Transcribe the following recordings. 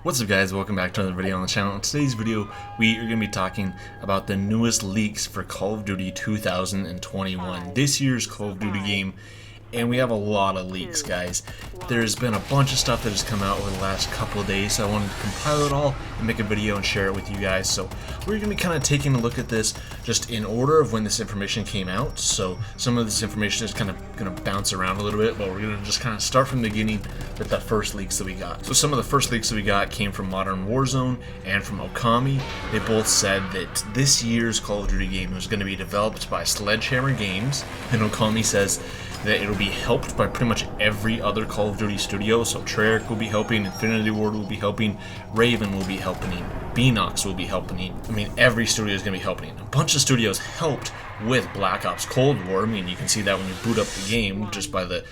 What's up guys, welcome back to another video on the channel. In today's video, we are going to be talking about the newest leaks for Call of Duty 2021, this year's Call of Duty game, and we have a lot of leaks, guys. There's been a bunch of stuff that has come out over the last couple of days, so I wanted to compile it all and make a video and share it with you guys. So we're going to be kind of taking a look at this just in order of when this information came out. So some of this information is kind of going to bounce around a little bit, but we're going to just kind of start from the beginning with the first leaks that we got. So some of the first leaks that we got came from Modern Warzone and from Okami. They both said that this year's Call of Duty game was going to be developed by Sledgehammer Games, and Okami says that it'll be helped by pretty much every other Call of Duty studio. So Treyarch will be helping, Infinity Ward will be helping, Raven will be helping, Beanox will be helping. I mean, every studio is going to be helping. A bunch of studios helped with Black Ops Cold War. I mean, you can see that when you boot up the game just by the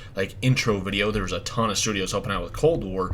intro video. There was a ton of studios helping out with Cold War,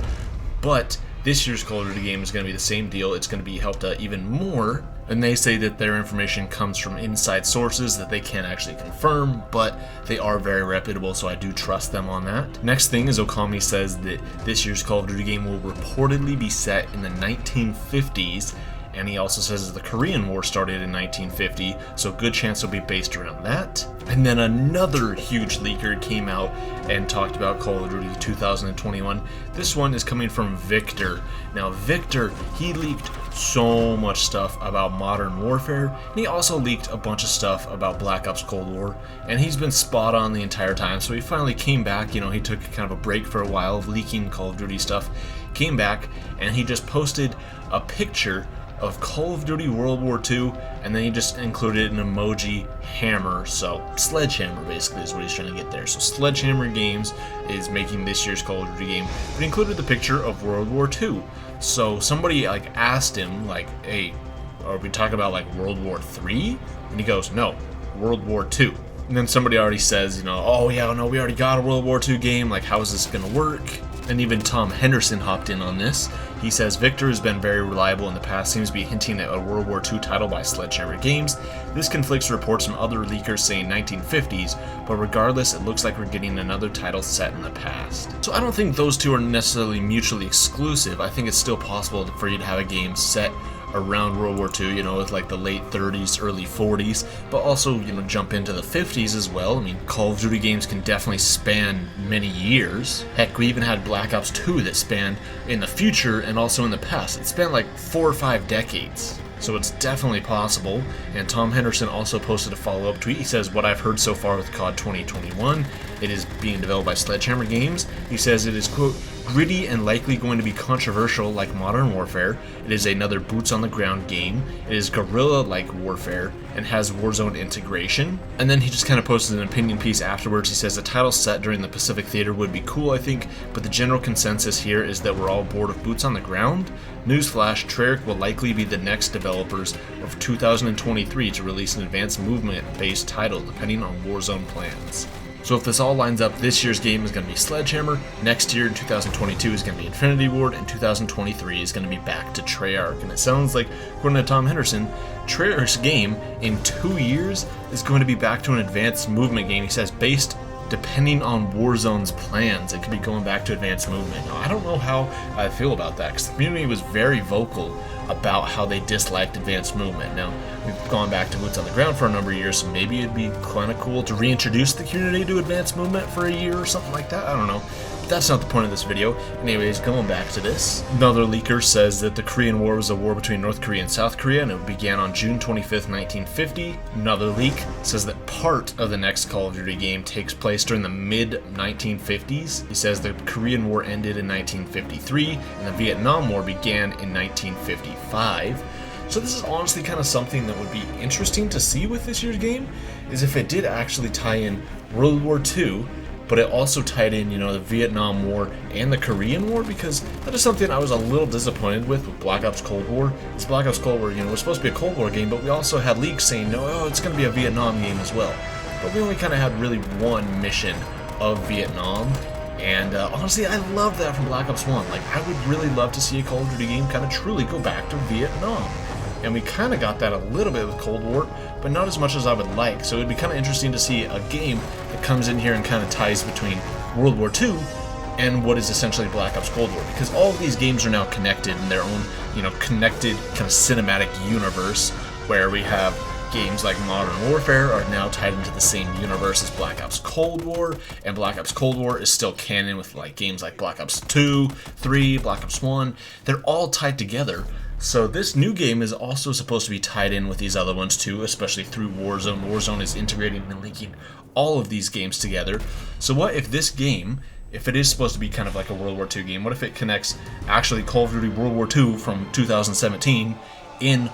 but this year's Call of Duty game is going to be the same deal. It's going to be helped out even more, and they say that their information comes from inside sources that they can't actually confirm, but they are very reputable, so I do trust them on that. Next thing is Okami says that this year's Call of Duty game will reportedly be set in the 1950s, and he also says that the Korean War started in 1950, so good chance it'll be based around that. And then another huge leaker came out and talked about Call of Duty 2021. This one is coming from Victor. Now Victor, he leaked so much stuff about Modern Warfare, and he also leaked a bunch of stuff about Black Ops Cold War, and he's been spot on the entire time. So he finally came back. You know, he took kind of a break for a while of leaking Call of Duty stuff, came back, and he just posted a picture of Call of Duty World War II, and then he just included an emoji hammer. So Sledgehammer basically is what he's trying to get there. So Sledgehammer Games is making this year's Call of Duty game, but he included the picture of World War II. So somebody asked him hey, are we talking about World War III? And he goes, no, World War II. And then somebody already says, oh yeah, no, we already got a World War II game, how is this gonna work? And even Tom Henderson hopped in on this. He says Victor has been very reliable in the past, seems to be hinting at a World War II title by Sledgehammer Games. This conflicts reports from other leakers saying 1950s, but regardless, it looks like we're getting another title set in the past. So I don't think those two are necessarily mutually exclusive. I think it's still possible for you to have a game set around World War II, with the late 30s, early 40s, but also, jump into the 50s as well. I mean, Call of Duty games can definitely span many years. Heck, we even had Black Ops 2 that spanned in the future and also in the past. It spanned 4 or 5 decades. So it's definitely possible. And Tom Henderson also posted a follow-up tweet. He says, what I've heard so far with COD 2021, it is being developed by Sledgehammer Games. He says it is, quote, gritty and likely going to be controversial like Modern Warfare. It is another boots-on-the-ground game. It is guerrilla-like warfare and has Warzone integration. And then he just kind of posted an opinion piece afterwards. He says the title set during the Pacific Theater would be cool, I think, but the general consensus here is that we're all bored of boots on the ground. Newsflash, Treyarch will likely be the next developers of 2023 to release an advanced movement-based title depending on Warzone plans. So if this all lines up, this year's game is going to be Sledgehammer, next year in 2022 is going to be Infinity Ward, and 2023 is going to be back to Treyarch. And it sounds like, according to Tom Henderson, Treyarch's game in 2 years is going to be back to an advanced movement game. He says, based depending on Warzone's plans, it could be going back to advanced movement. Now, I don't know how I feel about that, because the community was very vocal about how they disliked advanced movement. Now, we've gone back to boots on the ground for a number of years, so maybe it'd be kind of cool to reintroduce the community to advanced movement for a year or something like that. I don't know. But that's not the point of this video. Anyways, going back to this. Another leaker says that the Korean War was a war between North Korea and South Korea, and it began on June 25th, 1950. Another leak says that part of the next Call of Duty game takes place during the mid-1950s. He says the Korean War ended in 1953, and the Vietnam War began in 1955. So this is honestly kind of something that would be interesting to see with this year's game, is if it did actually tie in World War II, but it also tied in, the Vietnam War and the Korean War, because that is something I was a little disappointed with Black Ops Cold War. This Black Ops Cold War, was supposed to be a Cold War game, but we also had leaks saying, no, it's going to be a Vietnam game as well. But we only kind of had really one mission of Vietnam. And honestly, I love that from Black Ops 1. I would really love to see a Call of Duty game kind of truly go back to Vietnam. And we kind of got that a little bit with Cold War, but not as much as I would like. So it'd be kind of interesting to see a game that comes in here and kind of ties between World War II and what is essentially Black Ops Cold War, because all of these games are now connected in their own, connected kind of cinematic universe, where we have games like Modern Warfare are now tied into the same universe as Black Ops Cold War, and Black Ops Cold War is still canon with like games like Black Ops 2, 3, Black Ops 1. They're all tied together. So this new game is also supposed to be tied in with these other ones too, especially through Warzone. Warzone is integrating and linking all of these games together. So what if this game, if it is supposed to be kind of like a World War II game, what if it connects actually Call of Duty World War II from 2017 in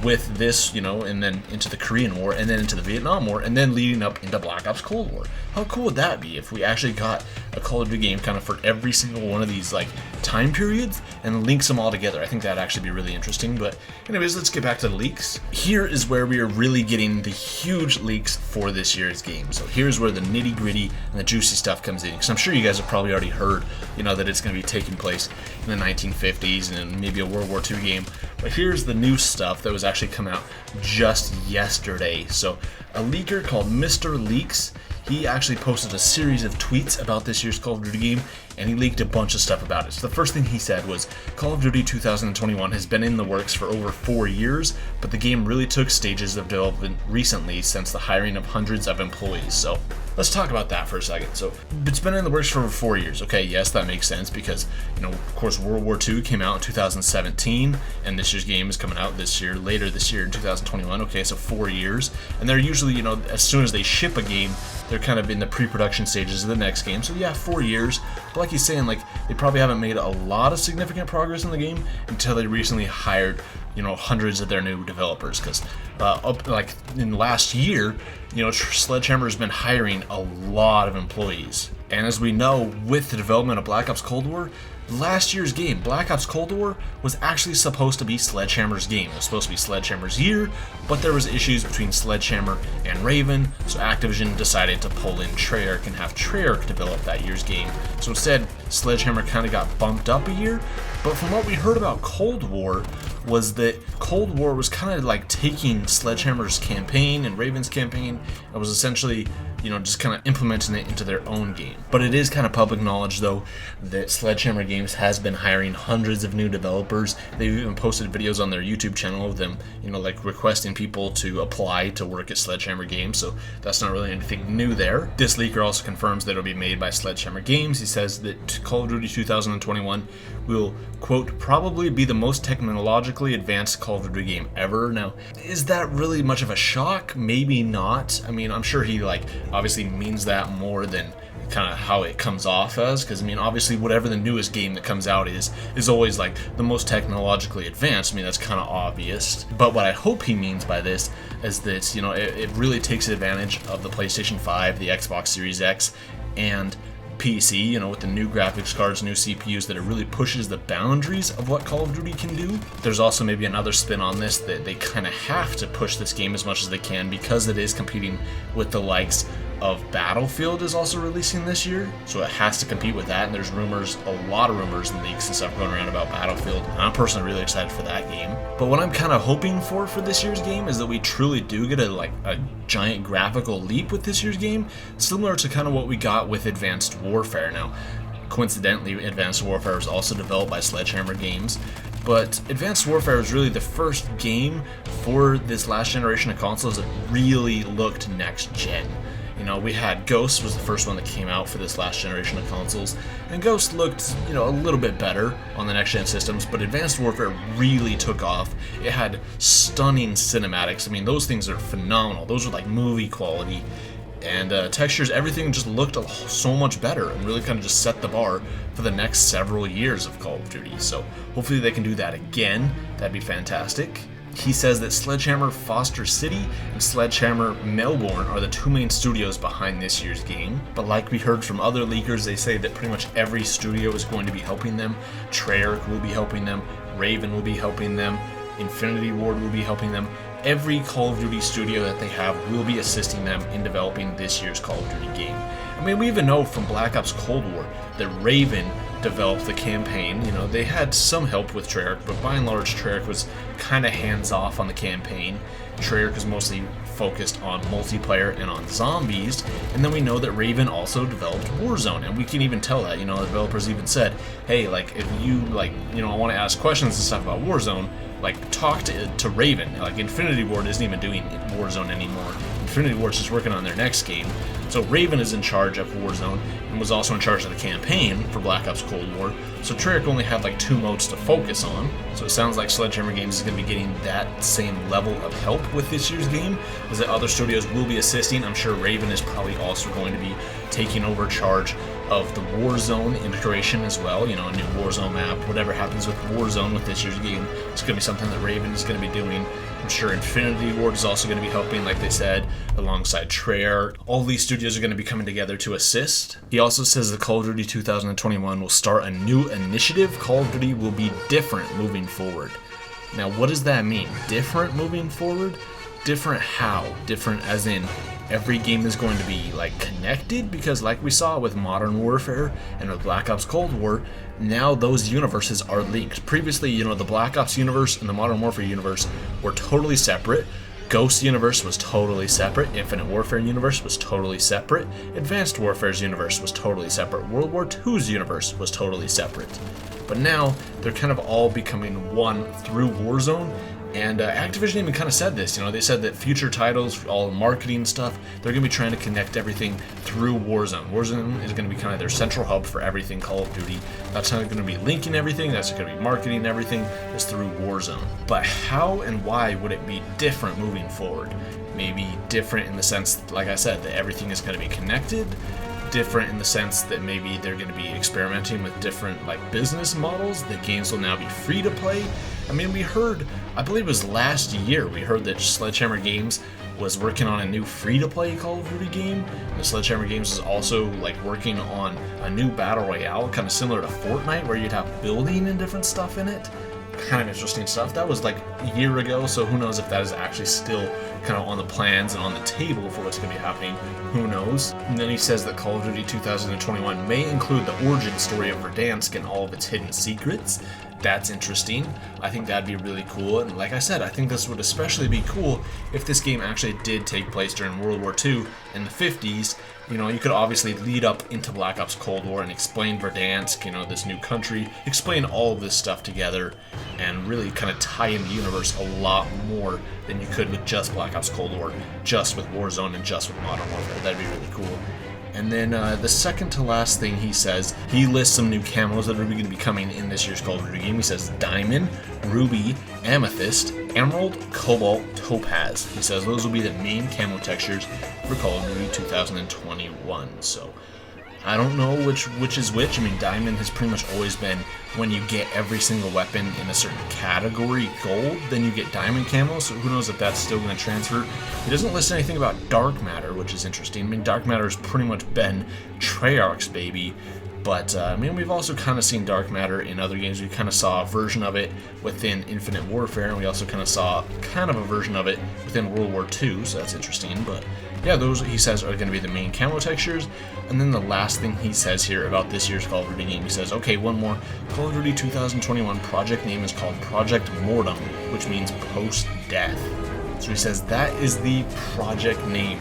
with this, and then into the Korean War, and then into the Vietnam War, and then leading up into Black Ops Cold War? How cool would that be if we actually got a Call of Duty game kind of for every single one of these like time periods and links them all together? I think that'd actually be really interesting. But anyways, let's get back to the leaks. Here is where we are really getting the huge leaks for this year's game. So here's where the nitty gritty and the juicy stuff comes in, because I'm sure you guys have probably already heard, that it's going to be taking place in the 1950s and maybe a World War II game. But here's the new stuff that was actually come out just yesterday. So a leaker called Mr. Leaks, he actually posted a series of tweets about this year's Call of Duty game, and he leaked a bunch of stuff about it. So the first thing he said was, Call of Duty 2021 has been in the works for over 4 years, but the game really took stages of development recently since the hiring of hundreds of employees. So let's talk about that for a second. So it's been in the works for over 4 years. Okay, yes, that makes sense because, of course, World War II came out in 2017, and this year's game is coming out later this year in 2021. Okay, so 4 years. And they're usually, as soon as they ship a game, they're kind of in the pre-production stages of the next game. So yeah, 4 years. But like he's saying, they probably haven't made a lot of significant progress in the game until they recently hired, hundreds of their new developers. Because in the last year, Sledgehammer has been hiring a lot of employees. And as we know, with the development of Black Ops Cold War, last year's game, Black Ops Cold War, was actually supposed to be Sledgehammer's game. It was supposed to be Sledgehammer's year, but there was issues between Sledgehammer and Raven, so Activision decided to pull in Treyarch and have Treyarch develop that year's game. So instead, Sledgehammer kind of got bumped up a year. But from what we heard about Cold War, was that Cold War was kind of like taking Sledgehammer's campaign and Raven's campaign and was essentially, just kind of implementing it into their own game. But it is kind of public knowledge, though, that Sledgehammer Games has been hiring hundreds of new developers. They've even posted videos on their YouTube channel of them, requesting people to apply to work at Sledgehammer Games, so that's not really anything new there. This leaker also confirms that it'll be made by Sledgehammer Games. He says that Call of Duty 2021 will, quote, probably be the most technologically advanced Call of Duty game ever. Now, is that really much of a shock? Maybe not. I mean, I'm sure he, obviously means that more than kind of how it comes off as, because obviously whatever the newest game that comes out is always the most technologically advanced. That's kind of obvious. But what I hope he means by this is that it really takes advantage of the PlayStation 5, the Xbox Series X, and PC, with the new graphics cards, new CPUs, that it really pushes the boundaries of what Call of Duty can do. There's also maybe another spin on this, that they kind of have to push this game as much as they can because it is competing with the likes of Battlefield is also releasing this year, so it has to compete with that. And there's rumors, a lot of rumors and leaks and stuff going around about Battlefield. And I'm personally really excited for that game. But what I'm kind of hoping for this year's game is that we truly do get a giant graphical leap with this year's game, similar to kind of what we got with Advanced Warfare. Now, coincidentally, Advanced Warfare was also developed by Sledgehammer Games, but Advanced Warfare was really the first game for this last generation of consoles that really looked next gen. We had Ghost was the first one that came out for this last generation of consoles, and Ghost looked, a little bit better on the next-gen systems, but Advanced Warfare really took off. It had stunning cinematics. Those things are phenomenal. Those are like movie quality, and textures, everything just looked so much better and really kind of just set the bar for the next several years of Call of Duty. So hopefully they can do that again. That'd be fantastic. He says that Sledgehammer Foster City and Sledgehammer Melbourne are the two main studios behind this year's game. But like we heard from other leakers, they say that pretty much every studio is going to be helping them. Treyarch will be helping them, Raven will be helping them, Infinity Ward will be helping them. Every Call of Duty studio that they have will be assisting them in developing this year's Call of Duty game. We even know from Black Ops Cold War that Raven developed the campaign. They had some help with Treyarch, but by and large, Treyarch was kind of hands-off on the campaign. Treyarch was mostly focused on multiplayer and on zombies. And then we know that Raven also developed Warzone, and we can even tell that, you know, the developers even said, hey, like, if you, like, you know, want to ask questions and stuff about Warzone, like, talk to Raven. Like, Infinity Ward isn't even doing Warzone anymore. Infinity Ward's just working on their next game. So Raven is in charge of Warzone and was also in charge of the campaign for Black Ops Cold War. So Treyarch only had like 2 modes to focus on. So it sounds like Sledgehammer Games is going to be getting that same level of help with this year's game, as that other studios will be assisting. I'm sure Raven is probably also going to be taking over charge of the Warzone integration as well. You know, a new Warzone map, whatever happens with Warzone with this year's game, it's going to be something that Raven is going to be doing. I'm sure Infinity Ward is also going to be helping, like they said, alongside Treyarch. All these studios are going to be coming together to assist. He also says that Call of Duty 2021 will start a new initiative. Call of Duty will be different moving forward. Now, what does that mean? Different moving forward? Different how? Different as in every game is going to be like connected, because like we saw with Modern Warfare and with Black Ops Cold War, now those universes are linked. Previously, you know, the Black Ops universe and the Modern Warfare universe were totally separate. Ghost universe was totally separate. Infinite Warfare universe was totally separate. Advanced Warfare's universe was totally separate. World War II's universe was totally separate. But now they're kind of all becoming one through Warzone. And Activision even kind of said this, you know, they said that future titles, all marketing stuff, they're going to be trying to connect everything through Warzone. Warzone is going to be kind of their central hub for everything Call of Duty. That's how they're going to be linking everything, that's going to be marketing everything, is through Warzone. But how and why would it be different moving forward? Maybe different in the sense, like I said, that everything is going to be connected. Different in the sense that maybe they're going to be experimenting with different like business models. The games will now be free to play. I mean, we heard, I believe it was last year, we heard that Sledgehammer Games was working on a new free-to-play Call of Duty game. And Sledgehammer Games is also like working on a new battle royale, kind of similar to Fortnite, where you'd have building and different stuff in it. Kind of interesting stuff. That was like a year ago, so who knows if that is actually still kind of on the plans and on the table for what's going to be happening. Who knows? And then he says that Call of Duty 2021 may include the origin story of Verdansk and all of its hidden secrets. That's interesting. I think that'd be really cool. And like I said, I think this would especially be cool if this game actually did take place during World War II in the 50s. You know, you could obviously lead up into Black Ops Cold War and explain Verdansk, you know, this new country, explain all of this stuff together, and really kind of tie in the universe a lot more than you could with just Black Ops Cold War, just with Warzone and just with Modern Warfare. That'd be really cool. And then the second to last thing he says, he lists some new camos that are going to be coming in this year's Call of Duty game. He says Diamond, Ruby, Amethyst, Emerald, Cobalt, Topaz. He says those will be the main camo textures for Call of Duty 2021. So I don't know which is which. I mean, Diamond has pretty much always been when you get every single weapon in a certain category gold, then you get Diamond camo, so who knows if that's still going to transfer. He doesn't list anything about Dark Matter, which is interesting. I mean, Dark Matter has pretty much been Treyarch's baby, but I mean, we've also kind of seen Dark Matter in other games. We kind of saw a version of it within Infinite Warfare, and we also kind of saw kind of a version of it within World War II, so that's interesting. But yeah, those, he says, are going to be the main camo textures. And then the last thing he says here about this year's Call of Duty game, he says, okay, one more. Call of Duty 2021 project name is called Project Mortem, which means post-death. So he says that is the project name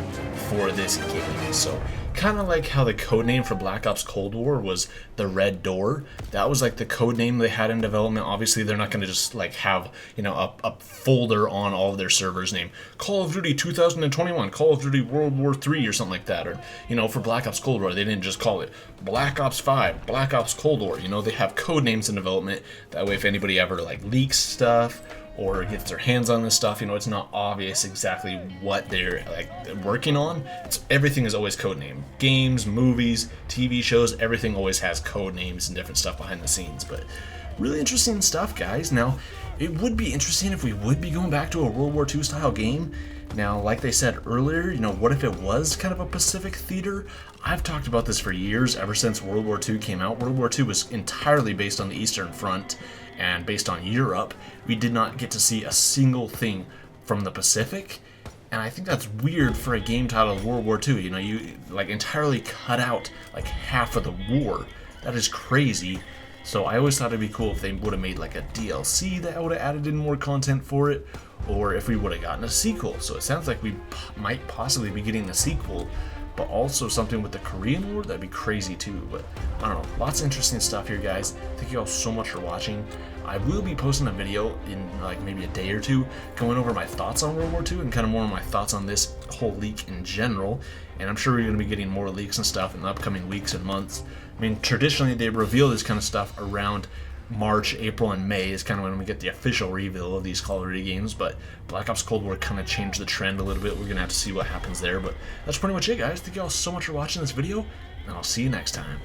for this game. So kind of like how the code name for Black Ops Cold War was the Red Door. That was like the code name they had in development. Obviously, they're not going to just like have, you know, a folder on all of their servers name Call of Duty 2021, Call of Duty World War III or something like that. Or, you know, for Black Ops Cold War, they didn't just call it Black Ops 5, Black Ops Cold War. You know, they have code names in development. That way, if anybody ever like leaks stuff or gets their hands on this stuff, you know, it's not obvious exactly what they're like working on. Everything is always codename. Games, movies, TV shows, everything always has code names and different stuff behind the scenes. But really interesting stuff, guys. Now, it would be interesting if we would be going back to a World War II style game. Now, like they said earlier, you know, what if it was kind of a Pacific theater? I've talked about this for years, ever since World War II came out. World War II was entirely based on the Eastern Front and based on Europe. We did not get to see a single thing from the Pacific, and I think that's weird for a game titled World War II. You know, you like entirely cut out like half of the war. That is crazy. So I always thought it'd be cool if they would have made like a DLC that would have added in more content for it, or if we would have gotten a sequel. So it sounds like we might possibly be getting a sequel, but also something with the Korean War. That'd be crazy too. But I don't know, lots of interesting stuff here, guys. Thank you all so much for watching. I will be posting a video in like maybe a day or two going over my thoughts on World War II and kind of more of my thoughts on this whole leak in general. And I'm sure we're going to be getting more leaks and stuff in the upcoming weeks and months. I mean, traditionally they reveal this kind of stuff around March, April, and May is kind of when we get the official reveal of these Call of Duty games, but Black Ops Cold War kind of changed the trend a little bit. We're going to have to see what happens there, but that's pretty much it, guys. Thank you all so much for watching this video, and I'll see you next time.